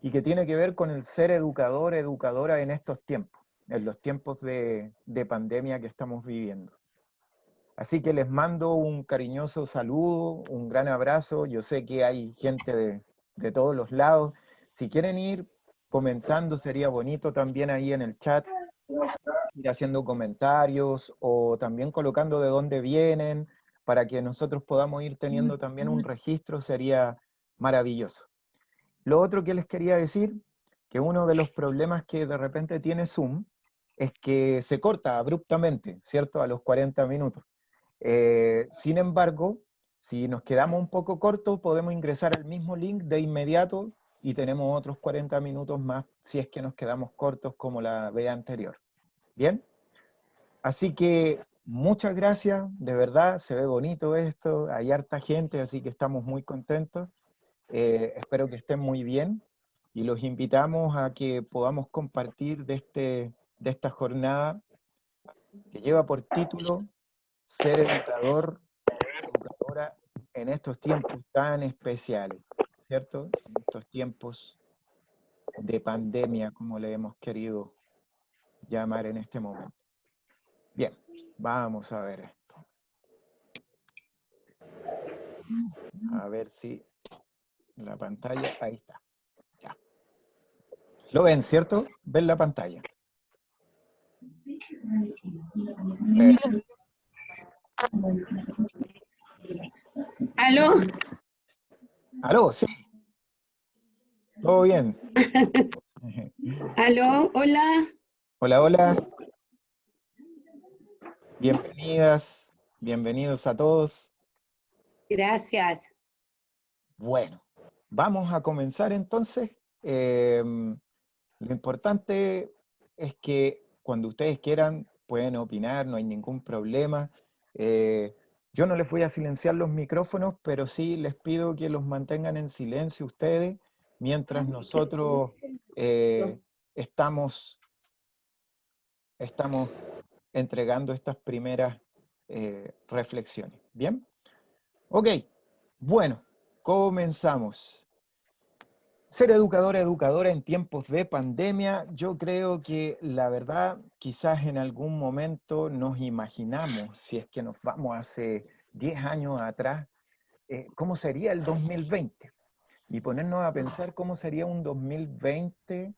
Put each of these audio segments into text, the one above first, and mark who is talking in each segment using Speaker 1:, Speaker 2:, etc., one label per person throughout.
Speaker 1: y que tiene que ver con el ser educador, educadora en estos tiempos, en los tiempos de pandemia que estamos viviendo. Así que les mando un cariñoso saludo, un gran abrazo. Yo sé que hay gente de todos los lados. Si quieren ir comentando, sería bonito también ahí en el chat, ir haciendo comentarios o también colocando de dónde vienen, para que nosotros podamos ir teniendo también un registro, sería maravilloso. Lo otro que les quería decir, que uno de los problemas que de repente tiene Zoom es que se corta abruptamente, ¿cierto? A los 40 minutos. Sin embargo, si nos quedamos un poco cortos, podemos ingresar al mismo link de inmediato y tenemos otros 40 minutos más si es que nos quedamos cortos como la vez anterior. ¿Bien? Así que muchas gracias, de verdad, se ve bonito esto, hay harta gente, así que estamos muy contentos. Espero que estén muy bien y los invitamos a que podamos compartir de esta jornada que lleva por título Ser educador, educadora en estos tiempos tan especiales, ¿cierto? En estos tiempos de pandemia, como le hemos querido llamar en este momento. Bien, vamos a ver esto. A ver si la pantalla, ahí está. Ya. ¿Lo ven, cierto? ¿Ven la pantalla? Perfecto.
Speaker 2: ¿Aló?
Speaker 1: ¿Aló? Sí, todo bien.
Speaker 2: ¿Aló? Hola.
Speaker 1: Hola, hola. Bienvenidas, bienvenidos a todos.
Speaker 2: Gracias.
Speaker 1: Bueno, vamos a comenzar entonces. Lo importante es que cuando ustedes quieran pueden opinar, no hay ningún problema. Yo no les voy a silenciar los micrófonos, pero sí les pido que los mantengan en silencio ustedes mientras nosotros estamos, estamos entregando estas primeras reflexiones. ¿Bien? Ok, bueno, comenzamos. Ser educadora, educadora en tiempos de pandemia, yo creo que la verdad, quizás en algún momento nos imaginamos, si es que nos vamos hace 10 años atrás, cómo sería el 2020 y ponernos a pensar cómo sería un 2020,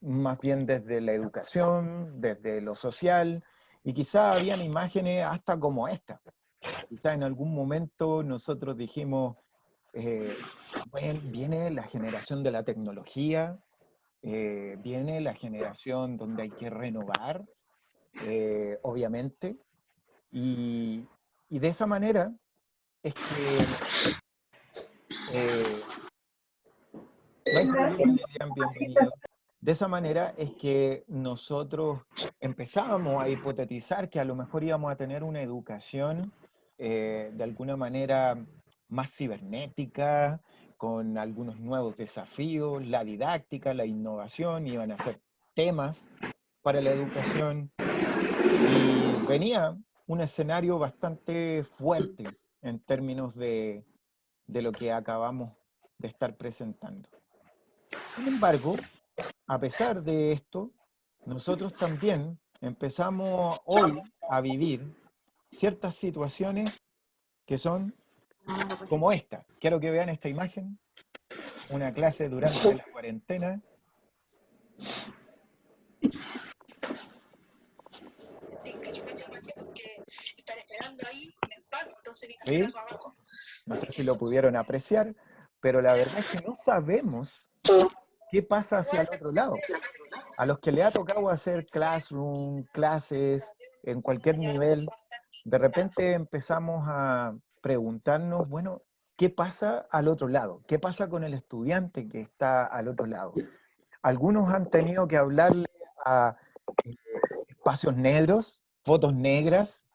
Speaker 1: más bien desde la educación, desde lo social, y quizás habían imágenes hasta como esta. Quizás en algún momento nosotros dijimos, eh, bueno, viene la generación de la tecnología, viene la generación donde hay que renovar, obviamente, y de esa manera es que, Benjamín, Lilian, bienvenido. De esa manera es que nosotros empezábamos a hipotetizar que a lo mejor íbamos a tener una educación de alguna manera más cibernética, con algunos nuevos desafíos, la didáctica, la innovación, iban a ser temas para la educación y venía un escenario bastante fuerte en términos de lo que acabamos de estar presentando. Sin embargo, a pesar de esto, nosotros también empezamos hoy a vivir ciertas situaciones que son como esta. Quiero que vean esta imagen, una clase durante la cuarentena. ¿Sí? No sé si lo pudieron apreciar, pero la verdad es que no sabemos qué pasa hacia el otro lado. A los que le ha tocado hacer classroom, clases, en cualquier nivel, de repente empezamos a preguntarnos, bueno, ¿qué pasa al otro lado? ¿Qué pasa con el estudiante que está al otro lado? Algunos han tenido que hablarle a eh, espacios negros, fotos negras,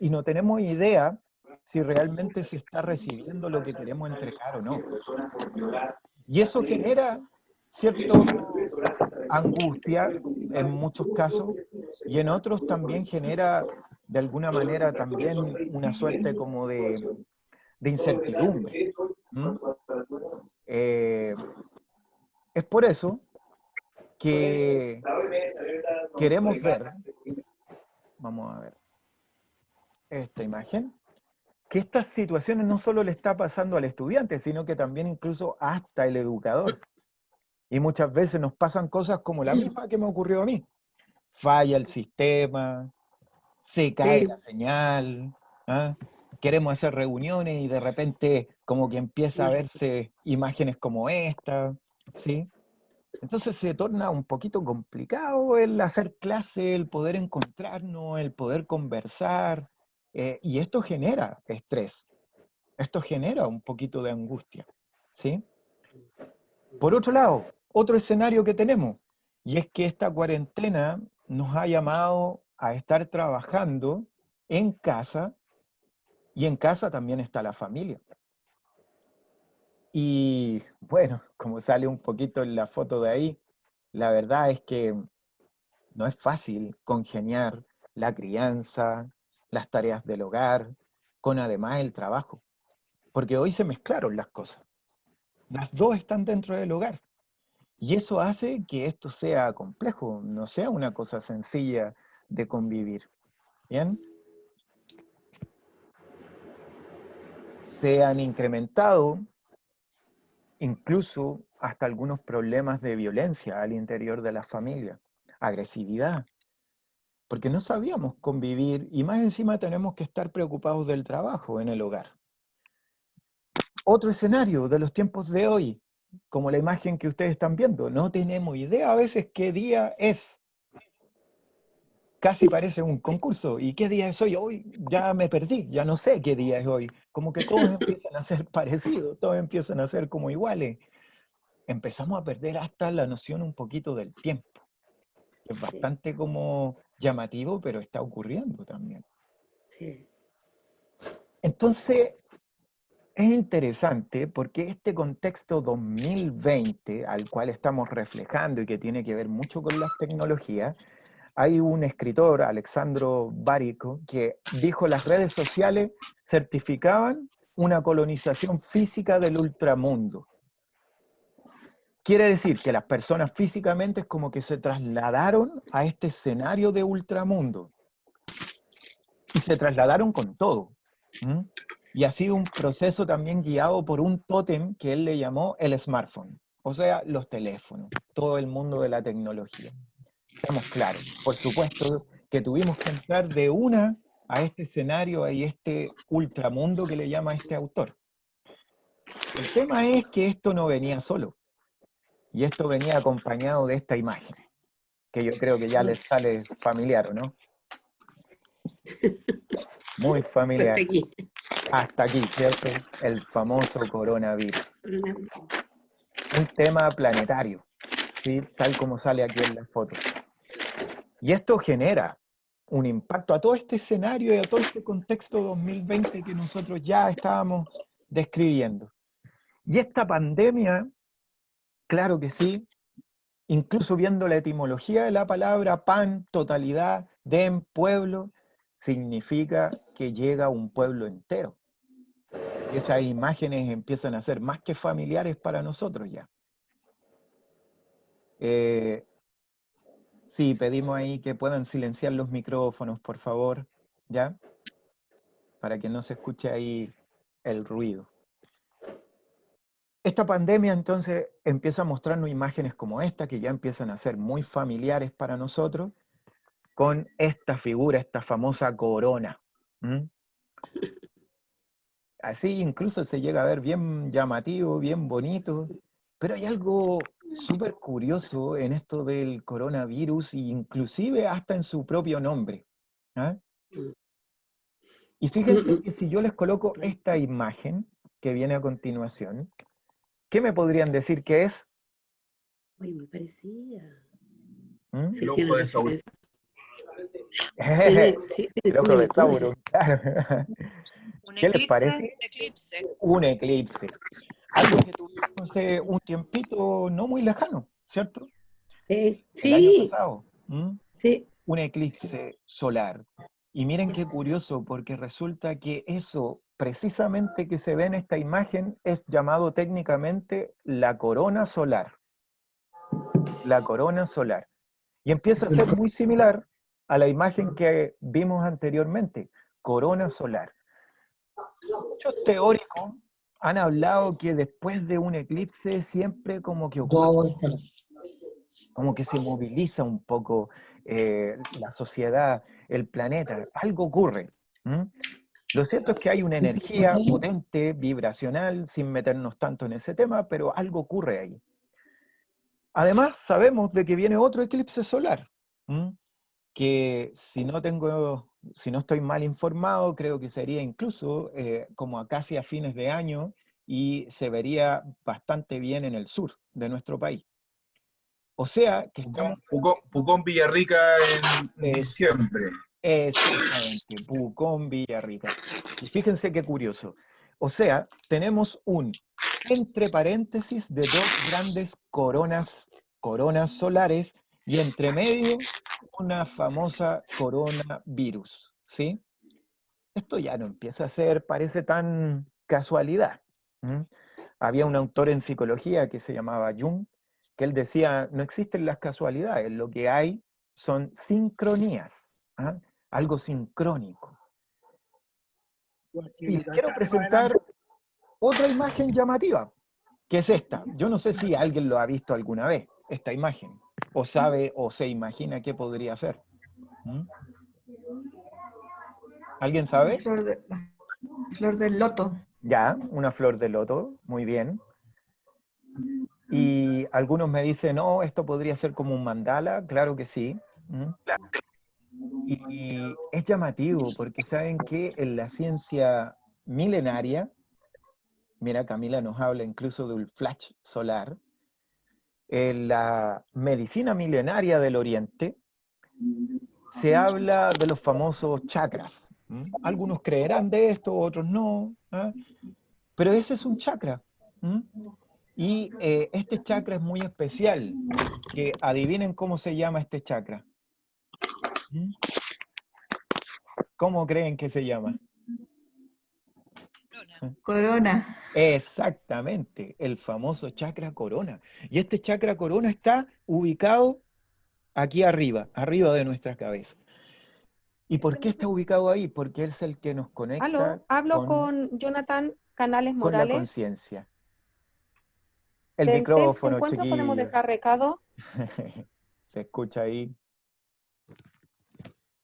Speaker 1: y no tenemos idea si realmente se está recibiendo lo que queremos entregar o no. Y eso genera cierta angustia en muchos casos, y en otros también genera de alguna manera también una suerte como de incertidumbre. ¿Mm? Es por eso que queremos ver, vamos a ver esta imagen, que estas situaciones no solo le está pasando al estudiante, sino que también incluso hasta el educador. Y muchas veces nos pasan cosas como la misma que me ocurrió a mí. Falla el sistema, se cae
Speaker 2: Sí,
Speaker 1: la señal, ¿ah? Queremos hacer reuniones y de repente como que empieza a verse imágenes como esta, ¿sí? Entonces se torna un poquito complicado el hacer clase, el poder encontrarnos, el poder conversar, y esto genera estrés, esto genera un poquito de angustia, ¿sí? Por otro lado, otro escenario que tenemos, y es que esta cuarentena nos ha llamado a estar trabajando en casa, y en casa también está la familia. Y bueno, como sale un poquito en la foto de ahí, la verdad es que no es fácil congeniar la crianza, las tareas del hogar, con además el trabajo, porque hoy se mezclaron las cosas. Las dos están dentro del hogar. Y eso hace que esto sea complejo, no sea una cosa sencilla de convivir. ¿Bien? Se han incrementado incluso hasta algunos problemas de violencia al interior de la familia, agresividad, porque no sabíamos convivir y más encima tenemos que estar preocupados del trabajo en el hogar. Otro escenario de los tiempos de hoy, como la imagen que ustedes están viendo, no tenemos idea a veces qué día es. Casi parece un concurso. ¿Y qué día es hoy? Hoy ya me perdí, ya no sé qué día es hoy. Como que todos empiezan a ser parecidos, todos empiezan a ser como iguales. Empezamos a perder hasta la noción un poquito del tiempo. Es
Speaker 2: sí,
Speaker 1: bastante como llamativo, pero está ocurriendo también.
Speaker 2: sí.
Speaker 1: Entonces, es interesante porque este contexto 2020 al cual estamos reflejando y que tiene que ver mucho con las tecnologías, hay un escritor, Alexandro Barico, que dijo las redes sociales certificaban una colonización física del ultramundo. Quiere decir que las personas físicamente es como que se trasladaron a este escenario de ultramundo y se trasladaron con todo. ¿Mm? Y ha sido un proceso también guiado por un tótem que él le llamó el smartphone, o sea, los teléfonos, todo el mundo de la tecnología. Estamos claros. Por supuesto que tuvimos que entrar de una a este escenario y este ultramundo que le llama este autor. El tema es que esto no venía solo, y esto venía acompañado de esta imagen, que yo creo que ya les sale familiar, ¿o no? Muy
Speaker 2: Hasta
Speaker 1: familiar.
Speaker 2: aquí.
Speaker 1: Hasta aquí, ¿cierto? El famoso coronavirus.
Speaker 2: Una-
Speaker 1: Un tema planetario, ¿sí? Tal como sale aquí en la foto. Y esto genera un impacto a todo este escenario y a todo este contexto 2020 que nosotros ya estábamos describiendo. Y esta pandemia, claro que sí, incluso viendo la etimología de la palabra pan, totalidad, dem, pueblo, significa que llega a un pueblo entero. Y esas imágenes empiezan a ser más que familiares para nosotros ya. Eh, sí, pedimos ahí que puedan silenciar los micrófonos, por favor, ¿ya? Para que no se escuche ahí el ruido. Esta pandemia entonces empieza a mostrarnos imágenes como esta, que ya empiezan a ser muy familiares para nosotros, con esta figura, esta famosa corona. ¿Mm? Así incluso se llega a ver bien llamativo, bien bonito, pero hay algo súper curioso en esto del coronavirus, e inclusive hasta en su propio nombre. ¿Ah? Y fíjense que si yo les coloco esta imagen que viene a continuación, ¿qué me podrían decir que es?
Speaker 2: Uy, me parecía.
Speaker 1: ¿Mm?
Speaker 2: Sí, tiene razón. Sí, sí, tiene
Speaker 1: El ojo de
Speaker 2: similitudes.
Speaker 1: Sauron, claro.
Speaker 3: Un
Speaker 1: ¿Qué les
Speaker 3: eclipse,
Speaker 1: parece?
Speaker 3: un eclipse.
Speaker 1: Un eclipse. Algo que tuvimos hace un tiempito no muy lejano, ¿cierto? El año
Speaker 2: Sí,
Speaker 1: pasado. ¿Mm?
Speaker 2: sí.
Speaker 1: Un eclipse solar. Y miren qué curioso, porque resulta que eso precisamente que se ve en esta imagen es llamado técnicamente la corona solar. la corona solar. Y empieza a ser muy similar a la imagen que vimos anteriormente, corona solar. Muchos teóricos han hablado que después de un eclipse siempre como que ocurre, como que se moviliza un poco la sociedad, el planeta, algo ocurre. Lo cierto es que hay una energía potente, vibracional, sin meternos tanto en ese tema, pero algo ocurre ahí. Además, sabemos de que viene otro eclipse solar, que si no estoy mal informado, creo que sería incluso como casi a fines de año, y se vería bastante bien en el sur de nuestro país. O sea, que estamos...
Speaker 4: Pucón Villarrica en diciembre.
Speaker 1: Exactamente, Pucón, Villarrica. Y fíjense qué curioso. O sea, tenemos un, entre paréntesis, de dos grandes coronas solares, y entre medio una famosa coronavirus, ¿sí? Esto ya no empieza a ser, parece tan casualidad. Había un autor en psicología que se llamaba Jung, que él decía, no existen las casualidades, lo que hay son sincronías, algo sincrónico. Y les quiero presentar otra imagen llamativa, que es esta. Yo no sé si alguien lo ha visto alguna vez, esta imagen, o sabe o se imagina qué podría ser. ¿Alguien sabe?
Speaker 5: La flor del loto.
Speaker 1: Ya, una flor de loto, muy bien. Y algunos me dicen, no, esto podría ser como un mandala, claro que sí. Y es llamativo, porque saben que en la ciencia milenaria, mira, Camila nos habla incluso del flash solar, en la medicina milenaria del Oriente, se habla de los famosos chakras. Algunos creerán de esto, otros no, pero ese es un chakra. Y este chakra es muy especial, que adivinen cómo se llama este chakra. ¿Cómo creen que se llama?
Speaker 5: Corona.
Speaker 1: Exactamente, el famoso chakra corona. Y este chakra corona está ubicado aquí arriba de nuestra cabeza. ¿Y por qué está ubicado ahí? Porque es el que nos conecta
Speaker 6: Aló, hablo con Jonathan Canales
Speaker 1: con la
Speaker 6: Morales.
Speaker 1: conciencia. El
Speaker 6: Del TEL se
Speaker 1: micrófono,
Speaker 6: encuentra, podemos
Speaker 1: chiquillos.
Speaker 6: dejar recado.
Speaker 1: Se escucha ahí.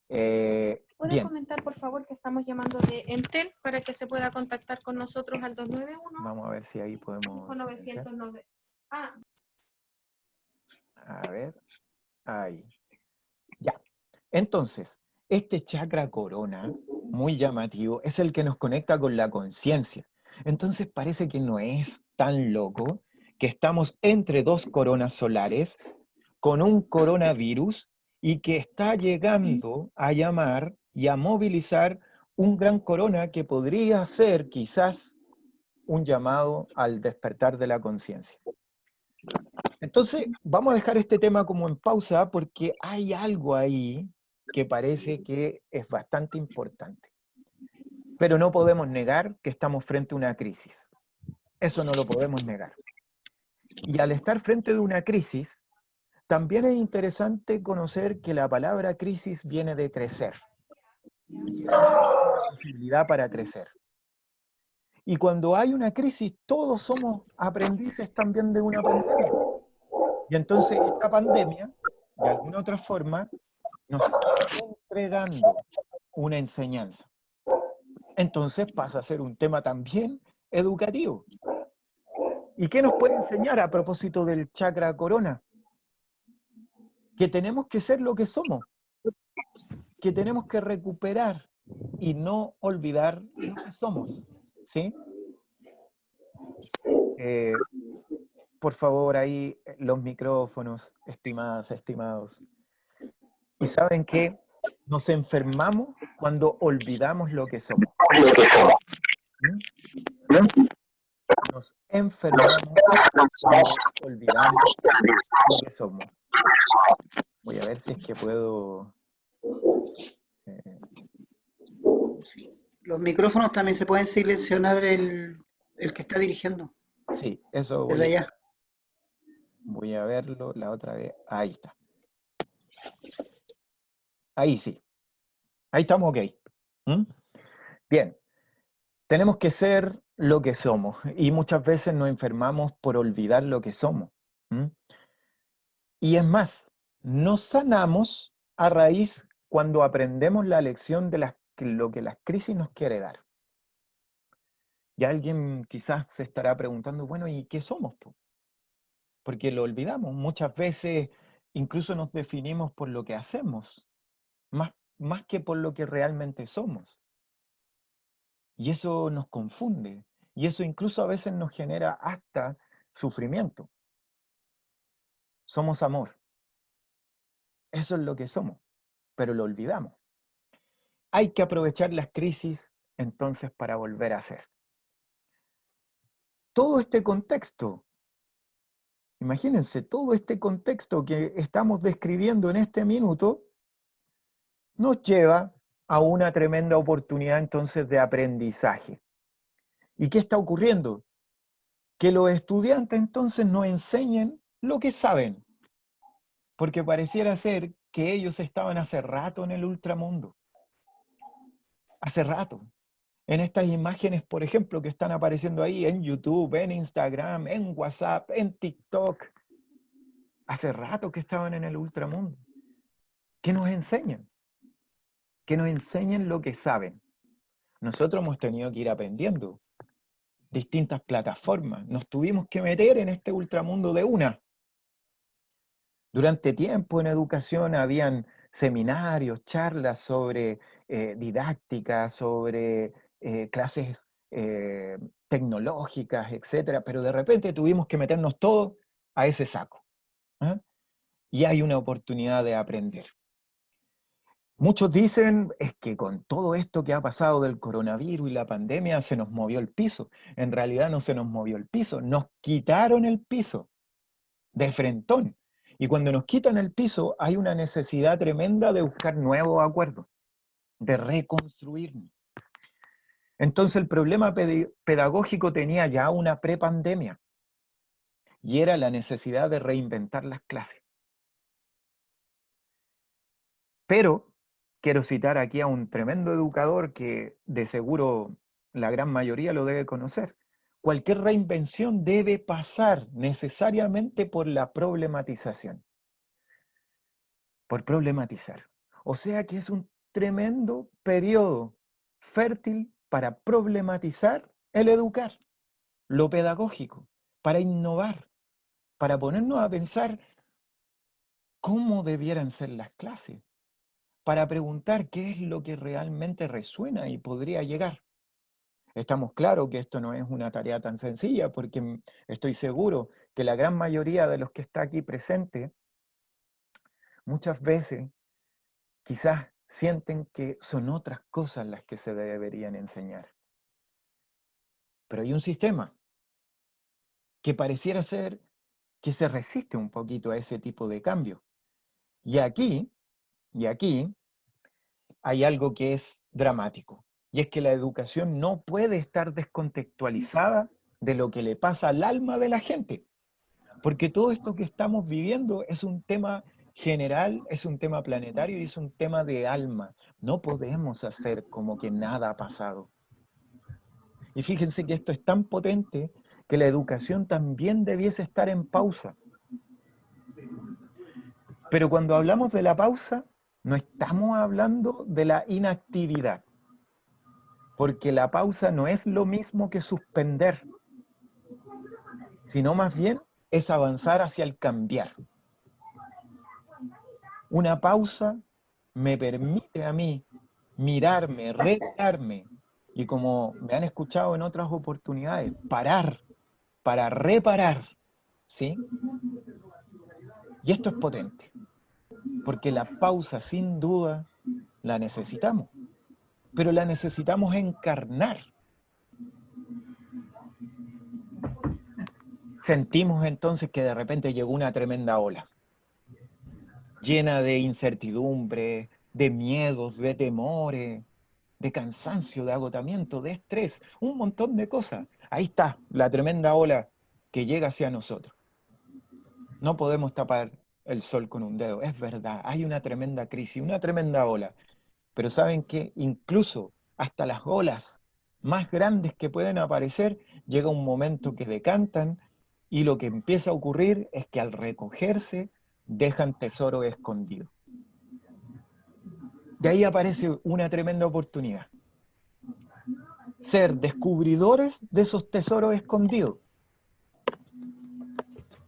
Speaker 6: ¿Puede
Speaker 1: Bien.
Speaker 6: comentar, por favor, que estamos llamando de Entel para que se pueda contactar con nosotros al 291?
Speaker 1: Vamos a ver si ahí podemos...
Speaker 6: 909.
Speaker 1: A ver. Ahí. Ya. Entonces, este chakra corona, muy llamativo, es el que nos conecta con la conciencia. Entonces parece que no es tan loco que estamos entre dos coronas solares con un coronavirus y que está llegando a llamar y a movilizar un gran corona que podría ser quizás un llamado al despertar de la conciencia. Entonces, vamos a dejar este tema como en pausa porque hay algo ahí que parece que es bastante importante. Pero no podemos negar que estamos frente a una crisis. Eso no lo podemos negar. Y al estar frente de una crisis, también es interesante conocer que la palabra crisis viene de crecer. Posibilidad para crecer. Y cuando hay una crisis, todos somos aprendices también de una pandemia. Y entonces esta pandemia, de alguna otra forma, nos está entregando una enseñanza. Entonces pasa a ser un tema también educativo. ¿Y qué nos puede enseñar a propósito del chakra corona? Que tenemos que ser lo que somos, que tenemos que recuperar y no olvidar lo que somos, ¿sí? Por favor, ahí los micrófonos, estimadas, estimados. Y saben que nos enfermamos cuando olvidamos lo que somos. Nos enfermamos cuando olvidamos lo que somos. Voy a ver si es que puedo...
Speaker 7: Sí. Los micrófonos también se pueden silenciar el que está dirigiendo.
Speaker 1: Sí, eso voy
Speaker 7: desde allá.
Speaker 1: Voy a verlo la otra vez. Ahí está. Ahí sí. Ahí estamos ok. ¿Mm? Bien. Tenemos que ser lo que somos y muchas veces nos enfermamos por olvidar lo que somos. ¿Mm? Y es más, nos sanamos a raíz cuando aprendemos la lección de lo que las crisis nos quiere dar. Y alguien quizás se estará preguntando, bueno, ¿y qué somos, po? Porque lo olvidamos. Muchas veces incluso nos definimos por lo que hacemos, más que por lo que realmente somos. Y eso nos confunde. Y eso incluso a veces nos genera hasta sufrimiento. Somos amor. Eso es lo que somos, pero lo olvidamos. Hay que aprovechar las crisis entonces para volver a ser. Todo este contexto, imagínense, todo este contexto que estamos describiendo en este minuto, nos lleva a una tremenda oportunidad entonces de aprendizaje. ¿Y qué está ocurriendo? Que los estudiantes entonces nos enseñen lo que saben, porque pareciera ser que ellos estaban hace rato en el ultramundo. Hace rato. En estas imágenes, por ejemplo, que están apareciendo ahí en YouTube, en Instagram, en WhatsApp, en TikTok. Hace rato que estaban en el ultramundo. ¿Qué nos enseñan? Que nos enseñen lo que saben. Nosotros hemos tenido que ir aprendiendo distintas plataformas. Nos tuvimos que meter en este ultramundo de una. Durante tiempo en educación habían seminarios, charlas sobre didáctica, sobre clases tecnológicas, etcétera, pero de repente tuvimos que meternos todos a ese saco. ¿Eh? Y hay una oportunidad de aprender. Muchos dicen es que con todo esto que ha pasado del coronavirus y la pandemia se nos movió el piso. En realidad no se nos movió el piso, nos quitaron el piso de frentón. Y cuando nos quitan el piso hay una necesidad tremenda de buscar nuevos acuerdos, de reconstruirnos. Entonces el problema pedagógico tenía ya una prepandemia y era la necesidad de reinventar las clases. Pero quiero citar aquí a un tremendo educador que de seguro la gran mayoría lo debe conocer. Cualquier reinvención debe pasar necesariamente por la problematización. Por problematizar. O sea que es un tremendo periodo fértil para problematizar el educar, lo pedagógico, para innovar, para ponernos a pensar cómo debieran ser las clases, para preguntar qué es lo que realmente resuena y podría llegar. Estamos claros que esto no es una tarea tan sencilla porque estoy seguro que la gran mayoría de los que está aquí presente muchas veces quizás sienten que son otras cosas las que se deberían enseñar. Pero hay un sistema que pareciera ser que se resiste un poquito a ese tipo de cambio. Y aquí hay algo que es dramático, y es que la educación no puede estar descontextualizada de lo que le pasa al alma de la gente, porque todo esto que estamos viviendo es un tema general, es un tema planetario y es un tema de alma. No podemos hacer como que nada ha pasado. Y fíjense que esto es tan potente que la educación también debiese estar en pausa. Pero cuando hablamos de la pausa, no estamos hablando de la inactividad, porque la pausa no es lo mismo que suspender, sino más bien es avanzar hacia el cambiar. Una pausa me permite a mí mirarme, retirarme, y como me han escuchado en otras oportunidades, parar para reparar, ¿sí? Y esto es potente, porque la pausa sin duda la necesitamos, pero la necesitamos encarnar. Sentimos entonces que de repente llegó una tremenda ola, llena de incertidumbre, de miedos, de temores, de cansancio, de agotamiento, de estrés, un montón de cosas. Ahí está la tremenda ola que llega hacia nosotros. No podemos tapar el sol con un dedo, es verdad, hay una tremenda crisis, una tremenda ola. Pero ¿saben qué? Incluso hasta las olas más grandes que pueden aparecer, llega un momento que decantan y lo que empieza a ocurrir es que al recogerse dejan tesoro escondido. De ahí aparece una tremenda oportunidad. Ser descubridores de esos tesoros escondidos.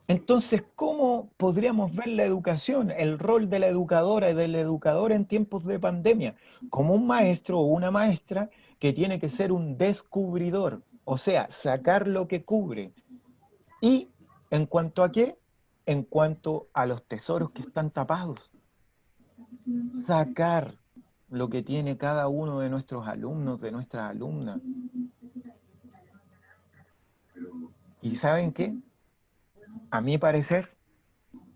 Speaker 1: Entonces, ¿cómo podríamos ver la educación, el rol de la educadora y del educador en tiempos de pandemia? Como un maestro o una maestra que tiene que ser un descubridor, o sea, sacar lo que cubre. ¿Y en cuanto a qué? En cuanto a los tesoros que están tapados. Sacar lo que tiene cada uno de nuestros alumnos, de nuestras alumnas. ¿Y saben qué? A mi parecer,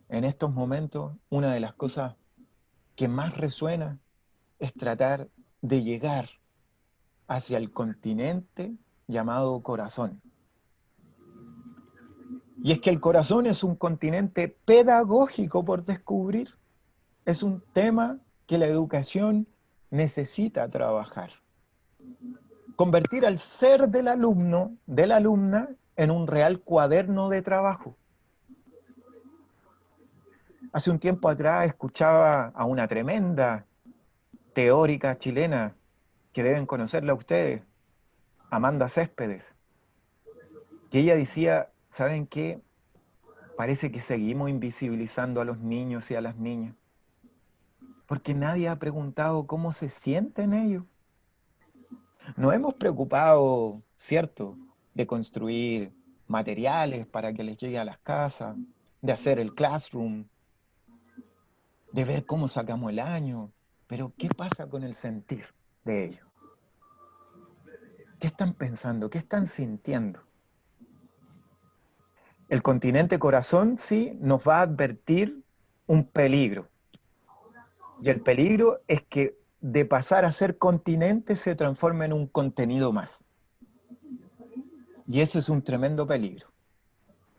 Speaker 1: en estos momentos, una de las cosas que más resuena es tratar de llegar hacia el continente llamado corazón. Y es que el corazón es un continente pedagógico por descubrir. Es un tema que la educación necesita trabajar. Convertir al ser del alumno, de la alumna, en un real cuaderno de trabajo. Hace un tiempo atrás escuchaba a una tremenda teórica chilena, que deben conocerla ustedes, Amanda Céspedes, que ella decía, ¿saben qué? Parece que seguimos invisibilizando a los niños y a las niñas, porque nadie ha preguntado cómo se sienten ellos. Nos hemos preocupado, ¿cierto?, de construir materiales para que les llegue a las casas, de hacer el classroom, de ver cómo sacamos el año, pero ¿qué pasa con el sentir de ellos? ¿Qué están pensando? ¿Qué están sintiendo? El continente corazón sí nos va a advertir un peligro. Y el peligro es que de pasar a ser continente se transforma en un contenido más. Y eso es un tremendo peligro.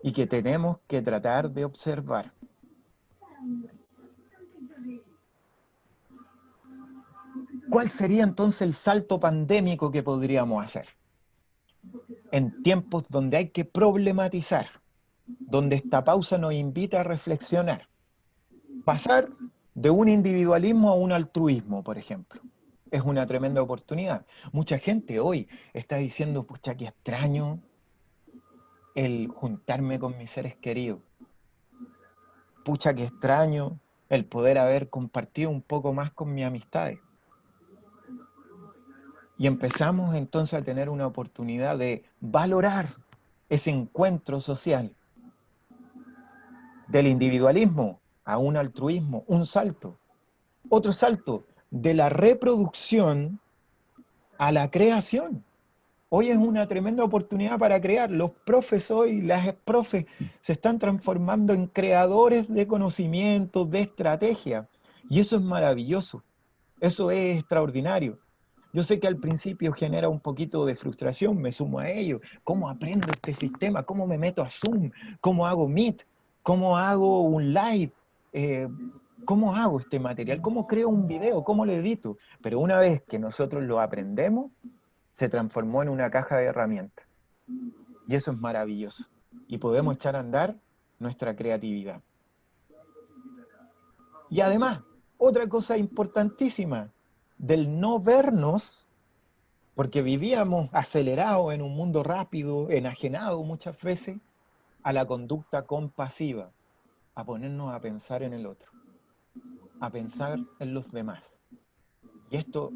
Speaker 1: Y que tenemos que tratar de observar. ¿Cuál sería entonces el salto pandémico que podríamos hacer? En tiempos donde hay que problematizar, donde esta pausa nos invita a reflexionar. Pasar de un individualismo a un altruismo, por ejemplo. Es una tremenda oportunidad. Mucha gente hoy está diciendo, pucha, qué extraño el juntarme con mis seres queridos. Pucha, qué extraño el poder haber compartido un poco más con mis amistades. Y empezamos entonces a tener una oportunidad de valorar ese encuentro social. Del individualismo a un altruismo, un salto. Otro salto, de la reproducción a la creación. Hoy es una tremenda oportunidad para crear. Los profes hoy, las profes, se están transformando en creadores de conocimiento, de estrategia. Y eso es maravilloso. Eso es extraordinario. Yo sé que al principio genera un poquito de frustración, me sumo a ello. ¿Cómo aprendo este sistema? ¿Cómo me meto a Zoom? ¿Cómo hago Meet? ¿Cómo hago un live? ¿Cómo hago este material? ¿Cómo creo un video? ¿Cómo lo edito? Pero una vez que nosotros lo aprendemos, se transformó en una caja de herramientas. Y eso es maravilloso. Y podemos echar a andar nuestra creatividad. Y además, otra cosa importantísima, del no vernos, porque vivíamos acelerados en un mundo rápido, enajenado muchas veces, a la conducta compasiva, a ponernos a pensar en el otro, a pensar en los demás. Y esto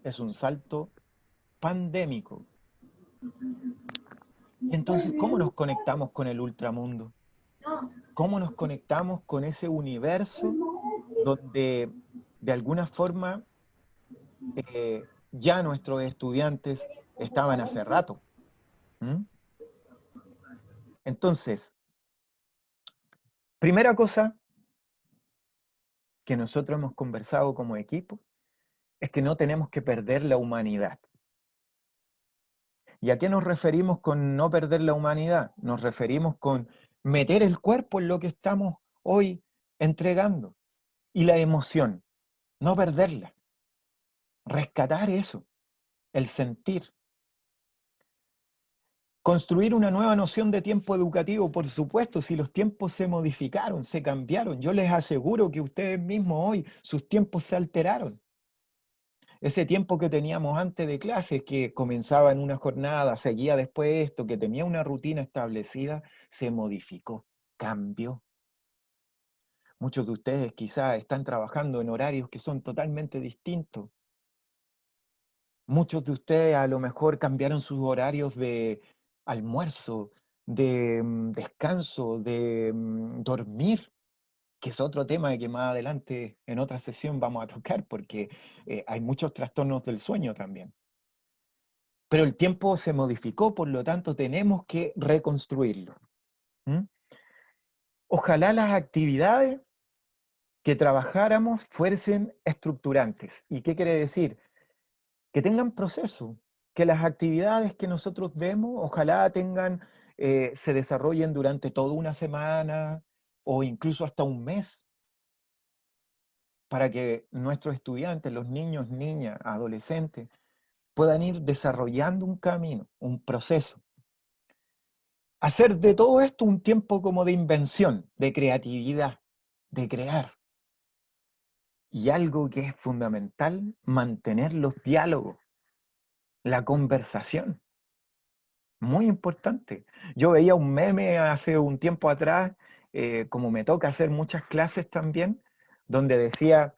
Speaker 1: es un salto pandémico. Y entonces, ¿cómo nos conectamos con el ultramundo? ¿Cómo nos conectamos con ese universo donde de alguna forma ya nuestros estudiantes estaban hace rato? Entonces, primera cosa que nosotros hemos conversado como equipo es que no tenemos que perder la humanidad. ¿Y a qué nos referimos con no perder la humanidad? Nos referimos con meter el cuerpo en lo que estamos hoy entregando. Y la emoción, no perderla, rescatar eso, el sentir. Construir una nueva noción de tiempo educativo, por supuesto, si los tiempos se modificaron, se cambiaron. Yo les aseguro que ustedes mismos hoy, sus tiempos se alteraron. Ese tiempo que teníamos antes de clases, que comenzaba en una jornada, seguía después esto, que tenía una rutina establecida, se modificó, cambió. Muchos de ustedes quizás están trabajando en horarios que son totalmente distintos. Muchos de ustedes a lo mejor cambiaron sus horarios de almuerzo, de descanso, de dormir, que es otro tema que más adelante en otra sesión vamos a tocar, porque hay muchos trastornos del sueño también. Pero el tiempo se modificó, por lo tanto tenemos que reconstruirlo. Ojalá las actividades que trabajáramos fuesen estructurantes. ¿Y qué quiere decir? Que tengan proceso, que las actividades que nosotros vemos, ojalá se desarrollen durante toda una semana o incluso hasta un mes, para que nuestros estudiantes, los niños, niñas, adolescentes, puedan ir desarrollando un camino, un proceso. Hacer de todo esto un tiempo como de invención, de creatividad, de crear. Y algo que es fundamental, mantener los diálogos, la conversación. Muy importante. Yo veía un meme hace un tiempo atrás, como me toca hacer muchas clases también, donde decía,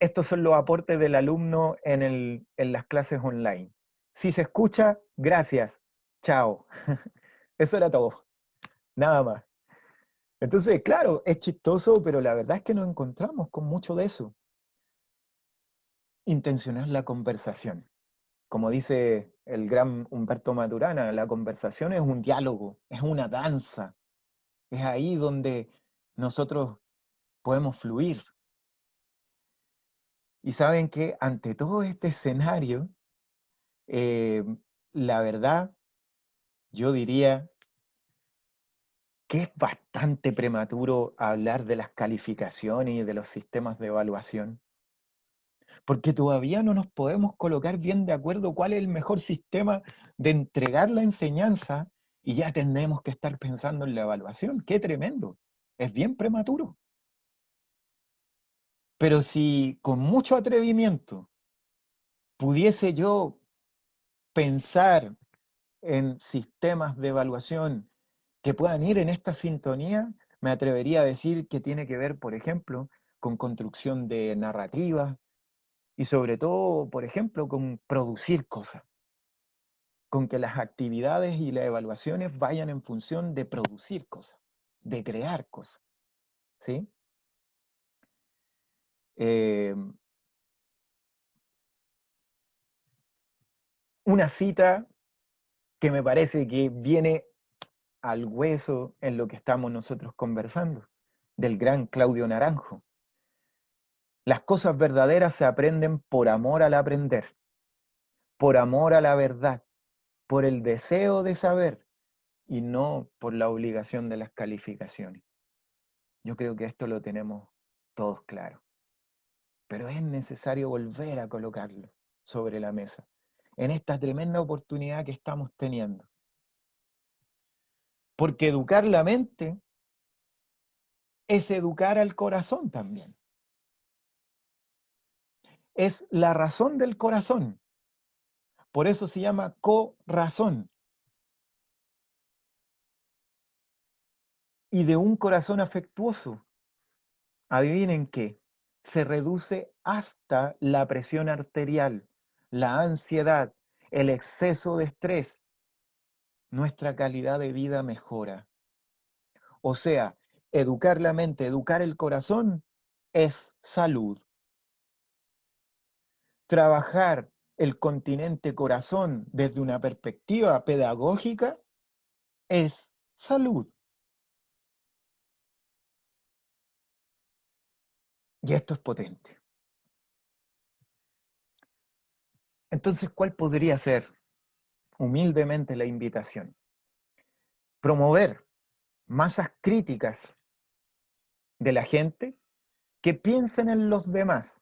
Speaker 1: estos son los aportes del alumno en las clases online. Si se escucha, gracias, chao. Eso era todo, nada más. Entonces, claro, es chistoso, pero la verdad es que nos encontramos con mucho de eso. Intencionar la conversación. Como dice el gran Humberto Maturana, la conversación es un diálogo, es una danza. Es ahí donde nosotros podemos fluir. Y saben que ante todo este escenario, la verdad, yo diría que es bastante prematuro hablar de las calificaciones y de los sistemas de evaluación, porque todavía no nos podemos colocar bien de acuerdo cuál es el mejor sistema de entregar la enseñanza y ya tendremos que estar pensando en la evaluación. ¡Qué tremendo! Es bien prematuro. Pero si con mucho atrevimiento pudiese yo pensar en sistemas de evaluación que puedan ir en esta sintonía, me atrevería a decir que tiene que ver, por ejemplo, con construcción de narrativas y sobre todo, por ejemplo, con producir cosas, con que las actividades y las evaluaciones vayan en función de producir cosas, de crear cosas, ¿sí? Una cita que me parece que viene al hueso en lo que estamos nosotros conversando, del gran Claudio Naranjo. Las cosas verdaderas se aprenden por amor al aprender, por amor a la verdad, por el deseo de saber y no por la obligación de las calificaciones. Yo creo que esto lo tenemos todos claro, pero es necesario volver a colocarlo sobre la mesa, en esta tremenda oportunidad que estamos teniendo. Porque educar la mente es educar al corazón también. Es la razón del corazón. Por eso se llama corazón. Y de un corazón afectuoso, adivinen qué, se reduce hasta la presión arterial, la ansiedad, el exceso de estrés. Nuestra calidad de vida mejora. O sea, educar la mente, educar el corazón es salud. Trabajar el continente corazón desde una perspectiva pedagógica es salud. Y esto es potente. Entonces, ¿cuál podría ser humildemente la invitación? Promover masas críticas de la gente que piensen en los demás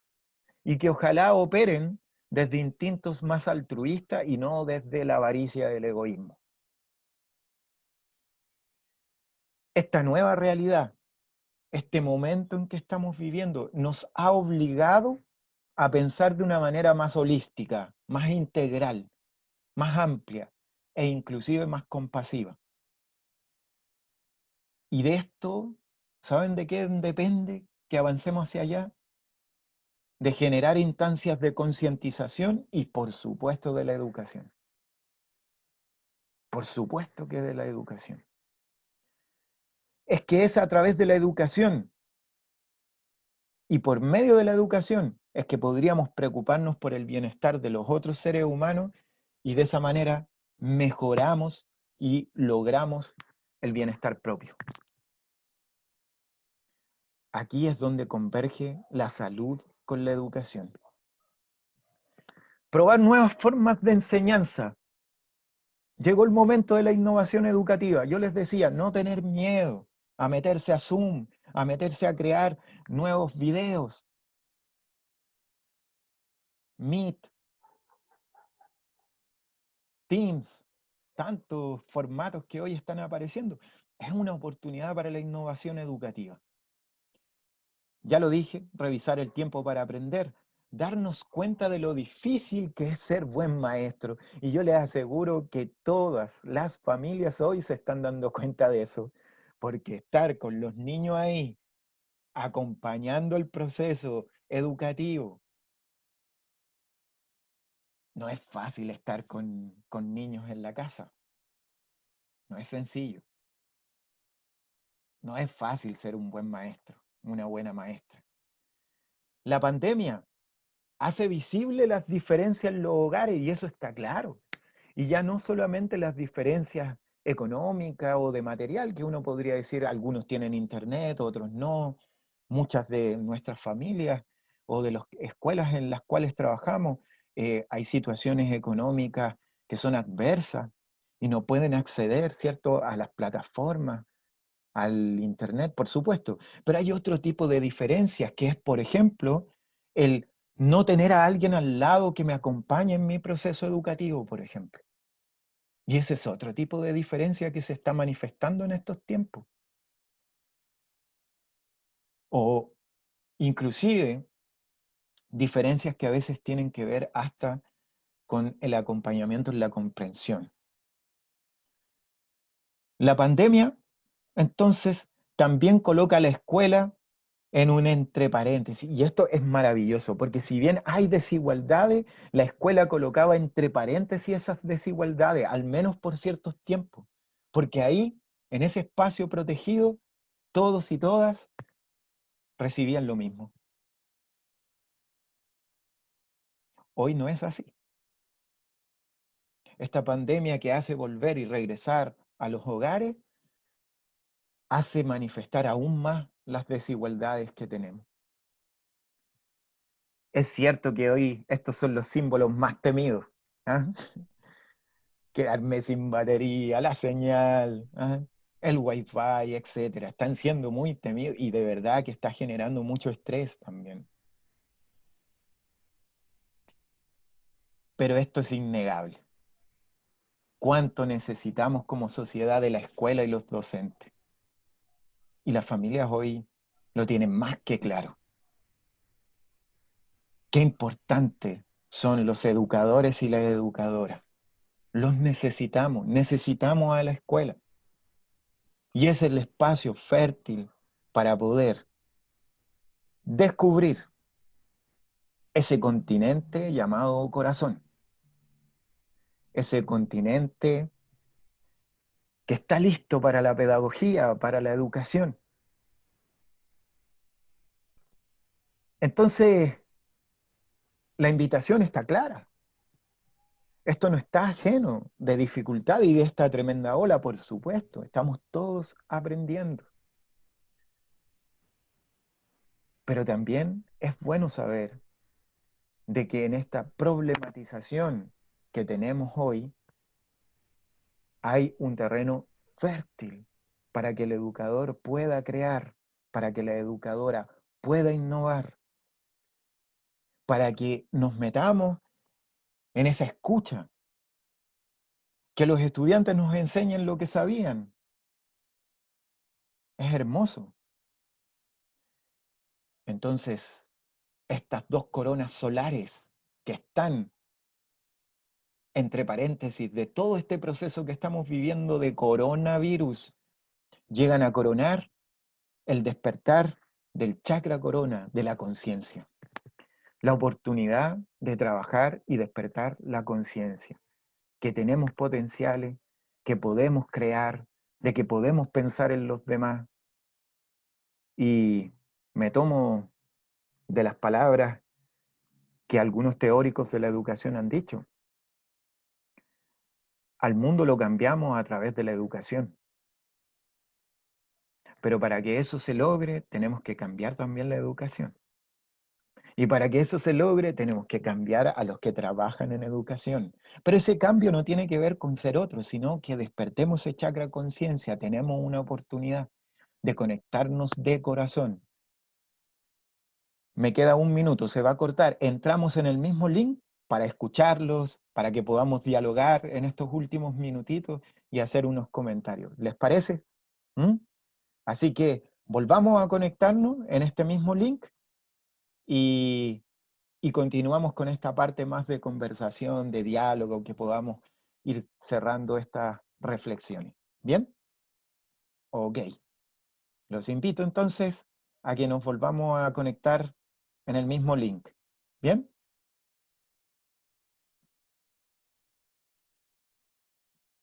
Speaker 1: y que ojalá operen desde instintos más altruistas y no desde la avaricia del egoísmo. Esta nueva realidad, este momento en que estamos viviendo, nos ha obligado a pensar de una manera más holística, más integral, más amplia e inclusive más compasiva. Y de esto, ¿saben de qué depende que avancemos hacia allá? De generar instancias de concientización y por supuesto de la educación. Por supuesto que de la educación. Es que es a través de la educación y por medio de la educación es que podríamos preocuparnos por el bienestar de los otros seres humanos y de esa manera mejoramos y logramos el bienestar propio. Aquí es donde converge la salud con la educación. Probar nuevas formas de enseñanza. Llegó el momento de la innovación educativa. Yo les decía, no tener miedo a meterse a Zoom, a meterse a crear nuevos videos. Meet, Teams, tantos formatos que hoy están apareciendo. Es una oportunidad para la innovación educativa. Ya lo dije, revisar el tiempo para aprender, darnos cuenta de lo difícil que es ser buen maestro. Y yo les aseguro que todas las familias hoy se están dando cuenta de eso, porque estar con los niños ahí, acompañando el proceso educativo, no es fácil estar con niños en la casa. No es sencillo. No es fácil ser un buen maestro, una buena maestra. La pandemia hace visible las diferencias en los hogares y eso está claro. Y ya no solamente las diferencias económicas o de material, que uno podría decir, algunos tienen internet, otros no. Muchas de nuestras familias o de las escuelas en las cuales trabajamos, hay situaciones económicas que son adversas y no pueden acceder, ¿cierto?, a las plataformas, al internet, por supuesto. Pero hay otro tipo de diferencias, que es, por ejemplo, el no tener a alguien al lado que me acompañe en mi proceso educativo, por ejemplo. Y ese es otro tipo de diferencia que se está manifestando en estos tiempos. O inclusive diferencias que a veces tienen que ver hasta con el acompañamiento en la comprensión. La pandemia, entonces, también coloca a la escuela en un entre paréntesis. Y esto es maravilloso, porque si bien hay desigualdades, la escuela colocaba entre paréntesis esas desigualdades, al menos por ciertos tiempos. Porque ahí, en ese espacio protegido, todos y todas recibían lo mismo. Hoy no es así. Esta pandemia que hace volver y regresar a los hogares, hace manifestar aún más las desigualdades que tenemos. Es cierto que hoy estos son los símbolos más temidos. ¿Ah? Quedarme sin batería, la señal, ¿ah? El wifi, etcétera. Están siendo muy temidos y de verdad que está generando mucho estrés también. Pero esto es innegable. ¿Cuánto necesitamos como sociedad de la escuela y los docentes? Y las familias hoy lo tienen más que claro. Qué importante son los educadores y las educadoras. Los necesitamos, necesitamos a la escuela. Y es el espacio fértil para poder descubrir ese continente llamado corazón. Ese continente que está listo para la pedagogía, para la educación. Entonces, la invitación está clara. Esto no está ajeno de dificultad y de esta tremenda ola, por supuesto. Estamos todos aprendiendo. Pero también es bueno saber de que en esta problematización que tenemos hoy hay un terreno fértil para que el educador pueda crear, para que la educadora pueda innovar, para que nos metamos en esa escucha, que los estudiantes nos enseñen lo que sabían. Es hermoso. Entonces, estas dos coronas solares que están entre paréntesis de todo este proceso que estamos viviendo de coronavirus, llegan a coronar el despertar del chakra corona de la conciencia. La oportunidad de trabajar y despertar la conciencia, que tenemos potenciales, que podemos crear, de que podemos pensar en los demás. Y me tomo de las palabras que algunos teóricos de la educación han dicho. Al mundo lo cambiamos a través de la educación. Pero para que eso se logre, tenemos que cambiar también la educación. Y para que eso se logre, tenemos que cambiar a los que trabajan en educación. Pero ese cambio no tiene que ver con ser otro, sino que despertemos ese chakra conciencia. Tenemos una oportunidad de conectarnos de corazón. Me queda un minuto, se va a cortar. Entramos en el mismo link para escucharlos, para que podamos dialogar en estos últimos minutitos y hacer unos comentarios. ¿Les parece? Así que volvamos a conectarnos en este mismo link y continuamos con esta parte más de conversación, de diálogo, que podamos ir cerrando estas reflexiones. ¿Bien? Ok. Los invito entonces a que nos volvamos a conectar en el mismo link. ¿Bien?